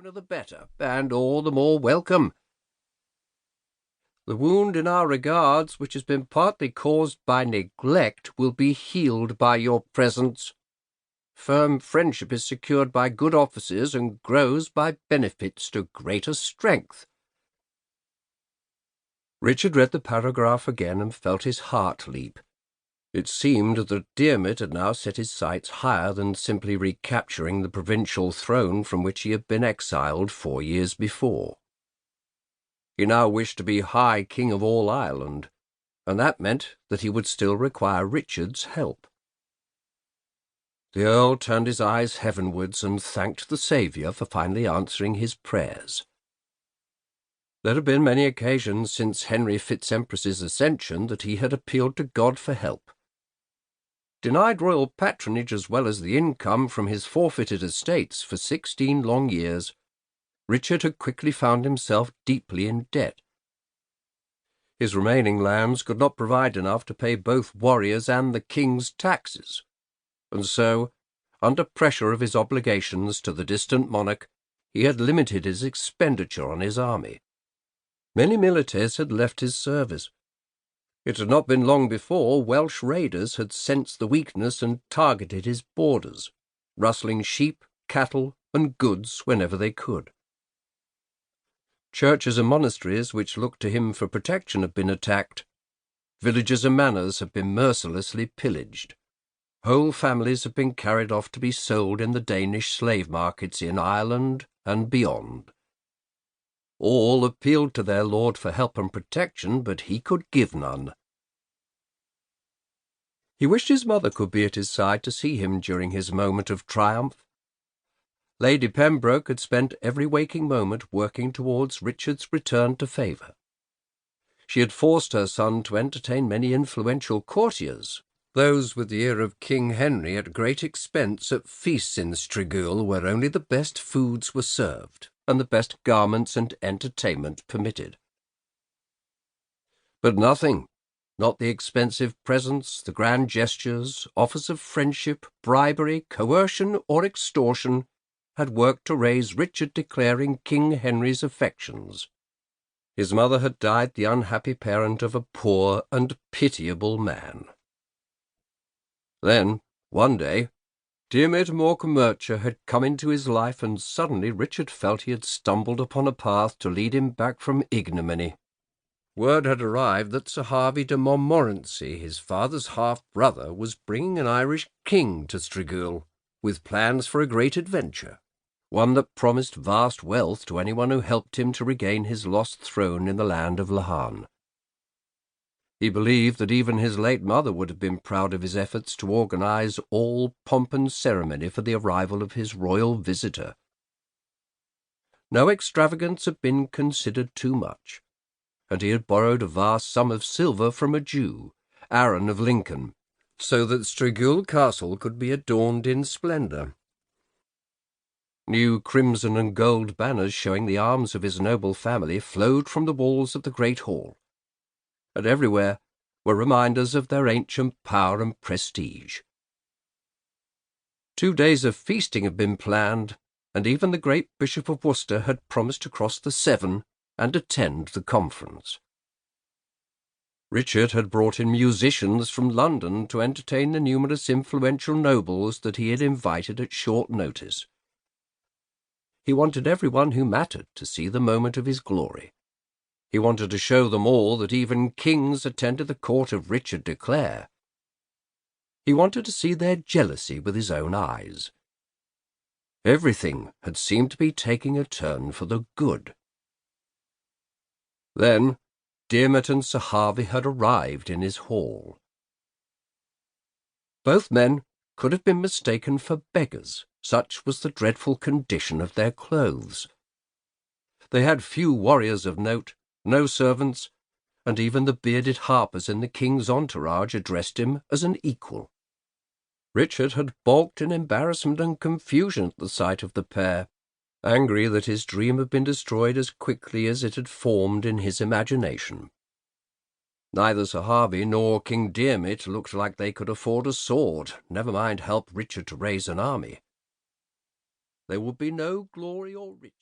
sooner the better, and all the more welcome. The wound in our regards, which has been partly caused by neglect, will be healed by your presence. Firm friendship is secured by good offices and grows by benefits to greater strength. Richard read the paragraph again and felt his heart leap. It seemed that Diarmid had now set his sights higher than simply recapturing the provincial throne from which he had been exiled 4 years before. He now wished to be High King of all Ireland, and that meant that he would still require Richard's help. The Earl turned his eyes heavenwards and thanked the Saviour for finally answering his prayers. There had been many occasions since Henry Fitz-Empress's ascension that he had appealed to God for help. Denied royal patronage as well as the income from his forfeited estates for 16 long years, Richard had quickly found himself deeply in debt. His remaining lands could not provide enough to pay both warriors and the king's taxes, and so, under pressure of his obligations to the distant monarch, he had limited his expenditure on his army. Many militaries had left his service. It had not been long before Welsh raiders had sensed the weakness and targeted his borders, rustling sheep, cattle, and goods whenever they could. Churches and monasteries which looked to him for protection had been attacked. Villages and manors had been mercilessly pillaged. Whole families had been carried off to be sold in the Danish slave markets in Ireland and beyond. All appealed to their lord for help and protection, but he could give none. He wished his mother could be at his side to see him during his moment of triumph. Lady Pembroke had spent every waking moment working towards Richard's return to favour. She had forced her son to entertain many influential courtiers, those with the ear of King Henry, at great expense at feasts in Strigul where only the best foods were served and the best garments and entertainment permitted. But nothing, not the expensive presents, the grand gestures, offers of friendship, bribery, coercion, or extortion, had worked to raise Richard declaring King Henry's affections. His mother had died the unhappy parent of a poor and pitiable man. Then, one day, Diarmid Morcommercher had come into his life, and suddenly Richard felt he had stumbled upon a path to lead him back from ignominy. Word had arrived that Sir Harvey de Montmorency, his father's half-brother, was bringing an Irish king to Strigul, with plans for a great adventure, one that promised vast wealth to anyone who helped him to regain his lost throne in the land of Lahan. He believed that even his late mother would have been proud of his efforts to organize all pomp and ceremony for the arrival of his royal visitor. No extravagance had been considered too much, and he had borrowed a vast sum of silver from a Jew, Aaron of Lincoln, so that Strigul Castle could be adorned in splendour. New crimson and gold banners showing the arms of his noble family flowed from the walls of the great hall, and everywhere were reminders of their ancient power and prestige. 2 days of feasting had been planned, and even the great Bishop of Worcester had promised to cross the Severn and attend the conference. Richard had brought in musicians from London to entertain the numerous influential nobles that he had invited at short notice. He wanted everyone who mattered to see the moment of his glory. He wanted to show them all that even kings attended the court of Richard de Clare. He wanted to see their jealousy with his own eyes. Everything had seemed to be taking a turn for the good. Then Diarmid and Sir Harvey had arrived in his hall. Both men could have been mistaken for beggars, such was the dreadful condition of their clothes. They had few warriors of note, no servants, and even the bearded harpers in the king's entourage addressed him as an equal. Richard had balked in embarrassment and confusion at the sight of the pair, angry that his dream had been destroyed as quickly as it had formed in his imagination. Neither Sir Harvey nor King Diarmid looked like they could afford a sword, never mind help Richard to raise an army. There would be no glory or riches.